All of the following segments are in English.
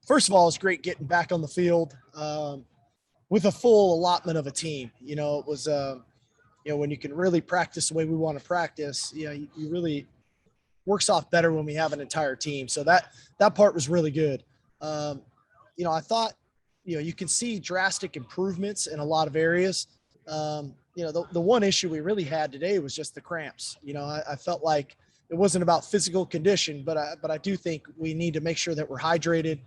first of all, it's great getting back on the field with a full allotment of a team. It was, when you can really practice the way we want to practice, you really works off better when we have an entire team. So that part was really good. I thought, you can see drastic improvements in a lot of areas. The one issue we really had today was just the cramps. I felt like it wasn't about physical condition, but I do think we need to make sure that we're hydrated.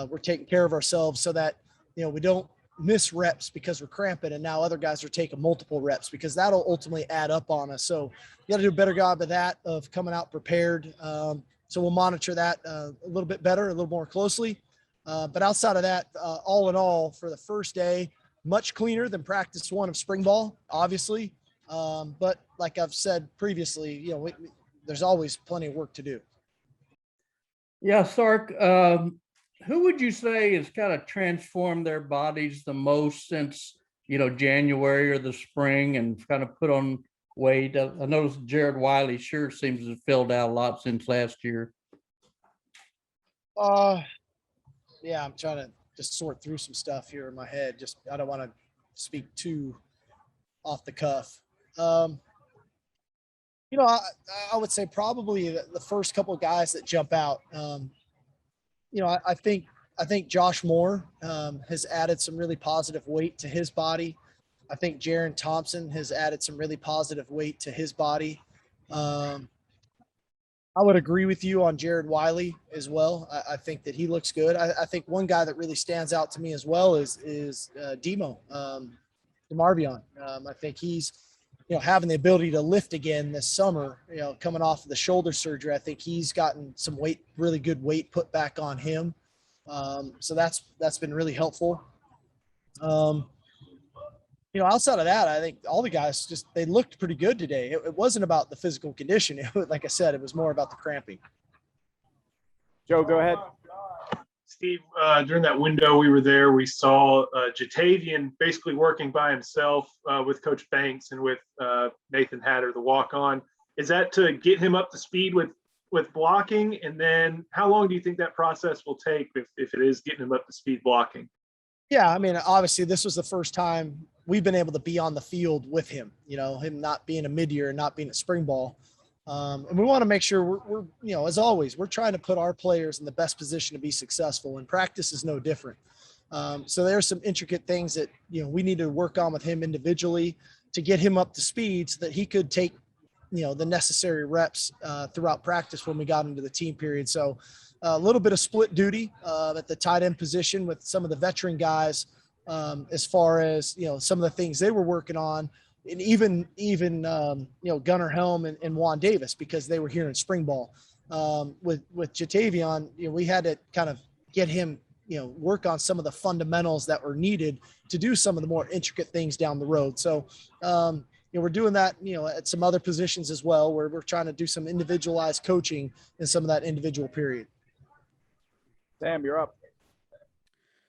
We're taking care of ourselves so that, we don't miss reps because we're cramping. And now other guys are taking multiple reps because that'll ultimately add up on us. So you got to do a better job of that, of coming out prepared. So we'll monitor that a little bit better, a little more closely. But outside of that, all in all, for the first day, much cleaner than practice one of spring ball, obviously. But like I've said previously, there's always plenty of work to do. Yeah, Sark, who would you say has kind of transformed their bodies the most since, January or the spring and kind of put on weight? I noticed Jared Wiley sure seems to have filled out a lot since last year. Yeah, I'm trying to just sort through some stuff here in my head. I don't want to speak too off the cuff. I would say probably the first couple of guys that jump out. I think Josh Moore has added some really positive weight to his body. I think Jaron Thompson has added some really positive weight to his body. I would agree with you on Jared Wiley as well. I think that he looks good. I think one guy that really stands out to me as well is Demo, DeMarvion. I think he's, having the ability to lift again this summer, coming off of the shoulder surgery. I think he's gotten some weight, really good weight put back on him. So that's been really helpful. Outside of that, I think all the guys they looked pretty good today. It wasn't about the physical condition. Like I said, it was more about the cramping. Joe, go ahead. Steve, during that window we were there, we saw Jatavian basically working by himself with Coach Banks and with Nathan Hatter, the walk-on. Is that to get him up to speed with blocking? And then how long do you think that process will take if it is getting him up to speed blocking? Yeah, I mean, obviously this was the first time we've been able to be on the field with him, him not being a mid-year and not being a spring ball. And we want to make sure we're as always, we're trying to put our players in the best position to be successful, and practice is no different. So there's some intricate things that, we need to work on with him individually to get him up to speed so that he could take, the necessary reps throughout practice when we got into the team period. So a little bit of split duty at the tight end position with some of the veteran guys as far as, some of the things they were working on, and even Gunnar Helm and Juan Davis, because they were here in spring ball. With Jatavian, we had to kind of get him, work on some of the fundamentals that were needed to do some of the more intricate things down the road. So, we're doing that, at some other positions as well, where we're trying to do some individualized coaching in some of that individual period. Sam, you're up.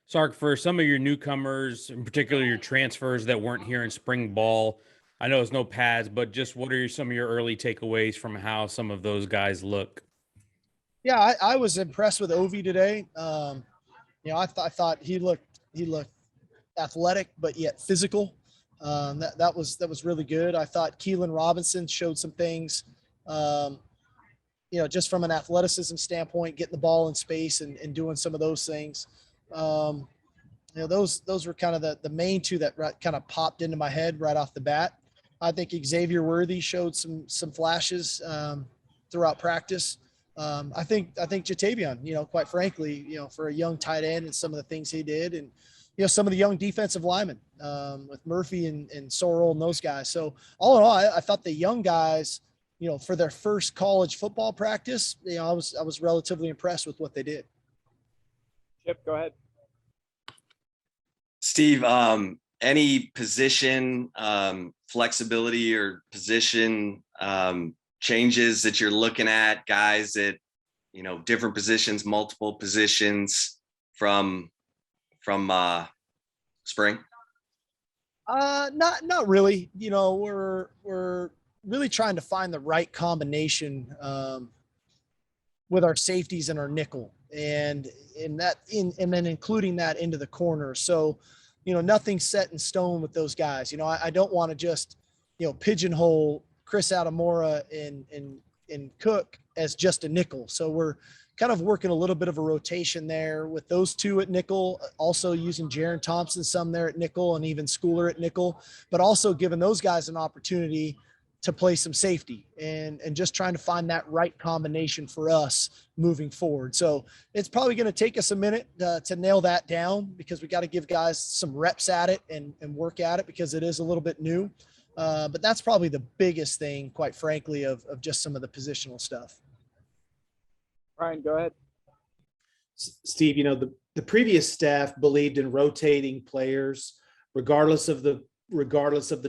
Sark, for some of your newcomers, in particular your transfers that weren't here in spring ball, I know it's no pads, but just what are some of your early takeaways from how some of those guys look? Yeah, I was impressed with Ovi today. I thought he looked athletic, but yet physical. That was really good. I thought Keelan Robinson showed some things, just from an athleticism standpoint, getting the ball in space and doing some of those things. Those were kind of the main two that kind of popped into my head right off the bat. I think Xavier Worthy showed some flashes throughout practice. I think Jatavian, quite frankly, for a young tight end and some of the things he did, and some of the young defensive linemen with Murphy and Sorrell and those guys. So all in all, I thought the young guys, for their first college football practice, I was relatively impressed with what they did. Chip, go ahead. Steve, any position flexibility or position changes that you're looking at, guys that, different positions, multiple positions from spring? Not really. We're really trying to find the right combination with our safeties and our nickel. and then including that into the corner. So, nothing's set in stone with those guys. I don't want to just, pigeonhole Chris Adamora and Cook as just a nickel. So we're kind of working a little bit of a rotation there with those two at nickel, also using Jaron Thompson some there at nickel and even Schooler at nickel, but also giving those guys an opportunity to play some safety and just trying to find that right combination for us moving forward. So it's probably going to take us a minute to nail that down, because we got to give guys some reps at it and work at it, because it is a little bit new. But that's probably the biggest thing, quite frankly, of just some of the positional stuff. Ryan, go ahead. Steve, the previous staff believed in rotating players regardless of the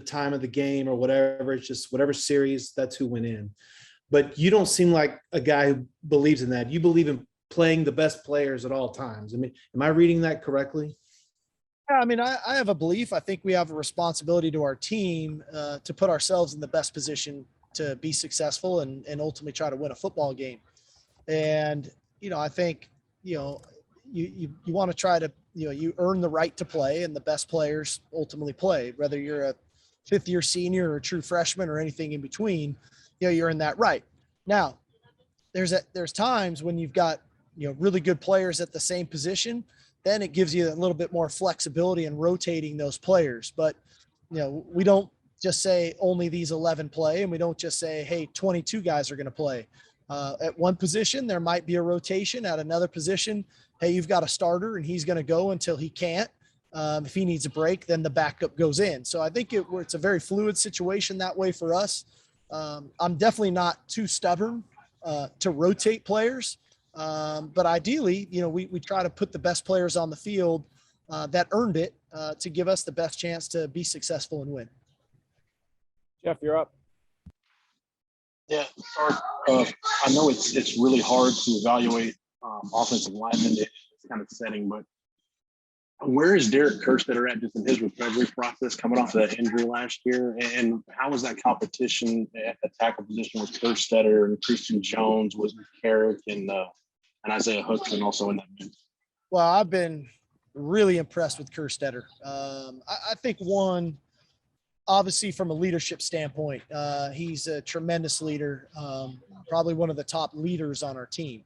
time of the game or whatever. It's just whatever series, that's who went in. But you don't seem like a guy who believes in that. You believe in playing the best players at all times. I mean, am I reading that correctly? Yeah, I mean, I have a belief. I think we have a responsibility to our team to put ourselves in the best position to be successful and ultimately try to win a football game. And, I think, you want to try to, you earn the right to play, and the best players ultimately play, whether you're a fifth-year senior or a true freshman or anything in between, you're in that right. Now, there's times when you've got, really good players at the same position, then it gives you a little bit more flexibility in rotating those players. But, we don't just say only these 11 play, and we don't just say, hey, 22 guys are going to play. At one position, there might be a rotation. At another position, hey, you've got a starter and he's going to go until he can't. If he needs a break, then the backup goes in. So I think it's a very fluid situation that way for us. I'm definitely not too stubborn to rotate players. But ideally, we try to put the best players on the field that earned it to give us the best chance to be successful and win. Jeff, you're up. Yeah, I know it's really hard to evaluate offensive linemen in this kind of setting, but where is Derek Kerstetter at just in his recovery process coming off of that injury last year? And how was that competition at the tackle position with Kerstetter and Christian Jones, with Carrick and Isaiah Hudson also in that mix? Well, I've been really impressed with Kerstetter. I think obviously from a leadership standpoint, he's a tremendous leader, probably one of the top leaders on our team.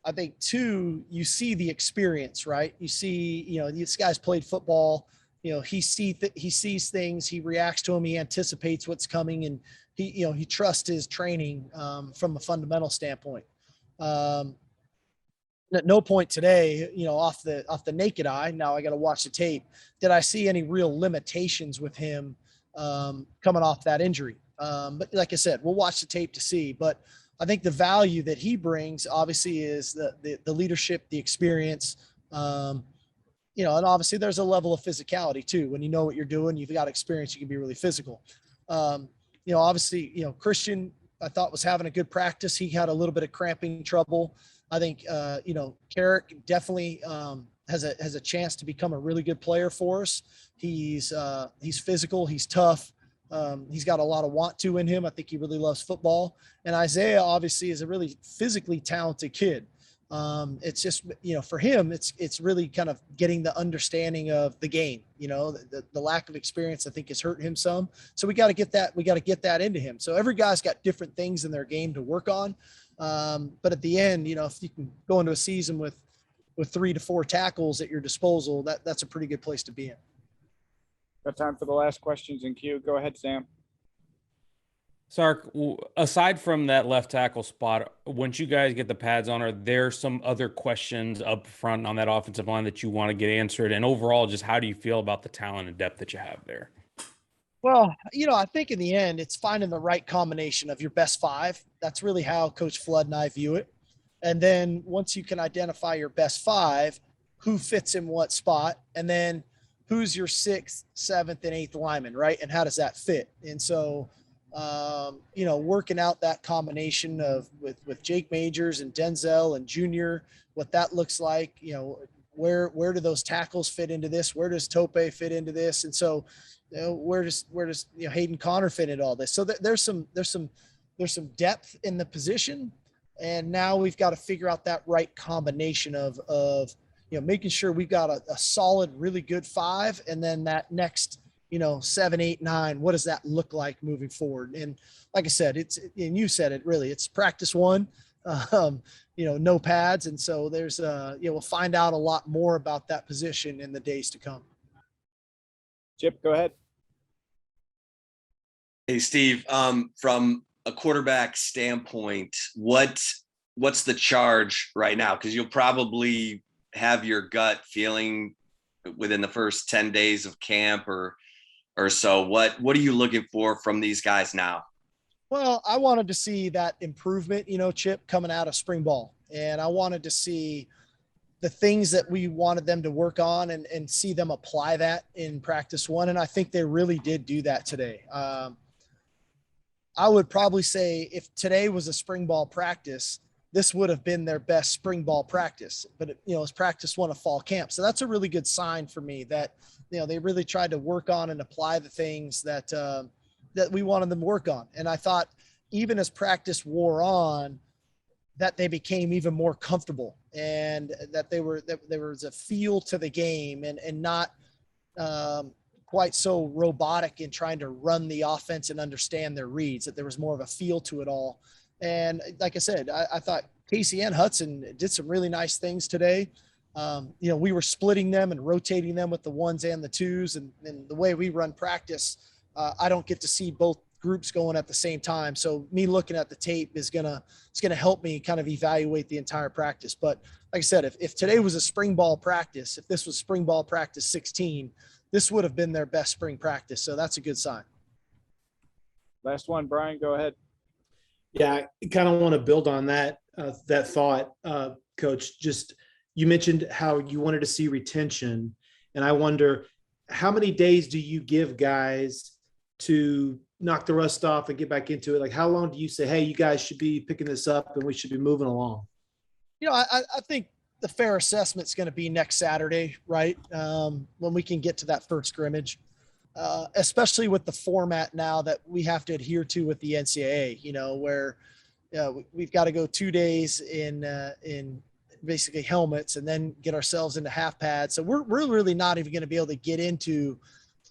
I think two, you see the experience, right? You see, this guy's played football, he sees things, he reacts to them, he anticipates what's coming, and he trusts his training from a fundamental standpoint. At no point today, off the naked eye, now I got to watch the tape, did I see any real limitations with him coming off that injury. But like I said, we'll watch the tape to see. But I think the value that he brings obviously is the leadership, the experience, and obviously there's a level of physicality too. When you know what you're doing, you've got experience, you can be really physical. Obviously, Christian, I thought was having a good practice. He had a little bit of cramping trouble. I think, Carrick definitely has a chance to become a really good player for us. He's physical. He's tough. He's got a lot of want to in him. I think he really loves football. And Isaiah obviously is a really physically talented kid. It's just, for him, it's really kind of getting the understanding of the game. The lack of experience, I think, has hurt him some. So we got to get that into him. So every guy's got different things in their game to work on. But at the end, if you can go into a season with 3 to 4 tackles at your disposal, that's a pretty good place to be in. Got time for the last questions in queue. Go ahead, Sam. Sark, aside from that left tackle spot, once you guys get the pads on, are there some other questions up front on that offensive line that you want to get answered? And overall, just how do you feel about the talent and depth that you have there? Well, I think in the end, it's finding the right combination of your best 5. That's really how Coach Flood and I view it. And then once you can identify your best 5, who fits in what spot, and then who's your 6th, 7th, and 8th lineman, right? And how does that fit? And so, working out that combination with Jake Majors and Denzel and Junior, what that looks like, where do those tackles fit into this? Where does Tope fit into this? And so, where does Hayden Connor fit into all this? So there's some depth in the position, And now we've got to figure out that right combination of making sure we've got a solid, really good 5. And then that next, 7, 8, 9, what does that look like moving forward? And like I said, and you said it really, it's practice 1, no pads. And so there's, we'll find out a lot more about that position in the days to come. Chip, go ahead. Hey, Steve, from a quarterback standpoint, what's the charge right now? Because you'll probably have your gut feeling within the first 10 days of camp or so. What are you looking for from these guys now? Well, I wanted to see that improvement, Chip, coming out of spring ball. And I wanted to see the things that we wanted them to work on and see them apply that in practice 1. And I think they really did do that today. I would probably say if today was a spring ball practice, this would have been their best spring ball practice, but it's practice 1 of fall camp. So that's a really good sign for me that, they really tried to work on and apply the things that we wanted them to work on. And I thought even as practice wore on, that they became even more comfortable and that there was a feel to the game and not quite so robotic in trying to run the offense and understand their reads, that there was more of a feel to it all. And like I said, I thought Casey and Hudson did some really nice things today. We were splitting them and rotating them with the 1s and the 2s. And the way we run practice, I don't get to see both groups going at the same time. So me looking at the tape it's going to help me kind of evaluate the entire practice. But like I said, if today was a spring ball practice, if this was spring ball practice 16, this would have been their best spring practice. So that's a good sign. Last one, Brian, go ahead. Yeah, I kind of want to build on that thought, Coach. Just you mentioned how you wanted to see retention, and I wonder how many days do you give guys to knock the rust off and get back into it? Like, how long do you say, hey, you guys should be picking this up and we should be moving along? I think the fair assessment is going to be next Saturday, right? When we can get to that first scrimmage, especially with the format now that we have to adhere to with the NCAA, where we've got to go 2 days in basically helmets and then get ourselves into half pads. So we're really not even going to be able to get into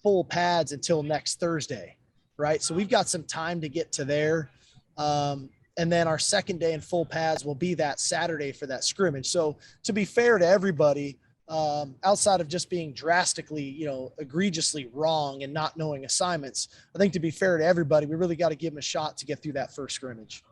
full pads until next Thursday, right? So we've got some time to get to there. And then our second day in full pads will be that Saturday for that scrimmage. So to be fair to everybody, outside of just being drastically, egregiously wrong and not knowing assignments, I think to be fair to everybody, we really got to give them a shot to get through that first scrimmage.